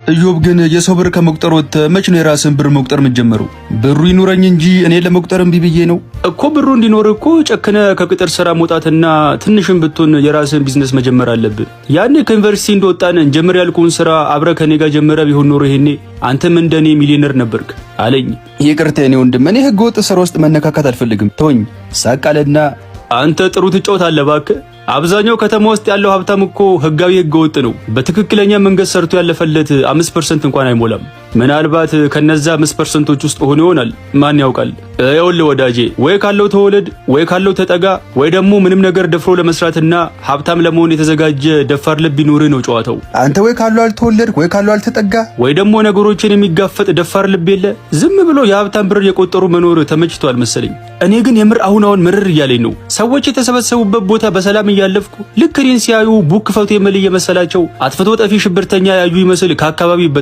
እዮብ ግን የሰው ብር ከመቁጠር ወጥተህ መች ነው የራስን ብር መቁጠር የምትጀምረው? ብሩ ይኑረኝ እንጂ እኔ ለመቁጠር እምቢ ብዬ ነው እኮ። ብሩ እንዲኖር እኮ ጨክነ ከቅጥር ስራ መውጣትና ትንሽም ብትሆን የራስን ቢዝነስ መጀመር አለብን። ያኔ ከዩኒቨርሲቲ እንደወጣን ጀምር ያልኩን ስራ አብረ ከኔ ጋር ጀመረ ቢሆን ኖሮ ይሄኔ አንተም እንደኔ ሚሊዮነር ነበርክ አለኝ። ይቅርታ የኔ ወንድም፣ እኔ ህገ ወጥ ስራ ውስጥ መነካካት አልፈልግም፣ ተወኝ። ሳቃለና አንተ ጥሩ ትጫወታለህ እባክህ። አብዛኛው ከተማ ውስጥ ያለው ሀብታም እኮ ህጋዊ ህገ ወጥ ነው። በትክክለኛ መንገድ ሰርቶ ያለፈለት 5% እንኳን አይሞላም። ምናልባት ከነዛ 5%ቶች ውስጥ ሆኖ ይሆናል፣ ማን ያውቃል? ይኸውልህ ወዳጄ፣ ወይ ካለው ተወለድ፣ ወይ ካለው ተጠጋ፣ ወይ ደግሞ ምንም ነገር ደፍሮ ለመስራትና ሀብታም ለመሆን የተዘጋጀ ደፋር ልብ ይኑርህ ነው ጨዋታው። አንተ ወይ ካለው አልተወለድክ፣ ወይ ካለው አልተጠጋ፣ ወይ ደግሞ ነገሮችን የሚጋፈጥ ደፋር ልብ የለ። ዝም ብሎ የሀብታም ብር የቆጠሩ መኖር ተመችቷል መሰለኝ። እኔ ግን የምር አሁን ምርር እያለኝ ነው። ሰዎች የተሰበሰቡበት ቦታ በሰላም እያለፍኩ ልክ እኔን ሲያዩ ቡክ ፈውት የመል እየመሰላቸው አጥፍቶ ጠፊ ሽብርተኛ ያዩ ይመስል ከአካባቢ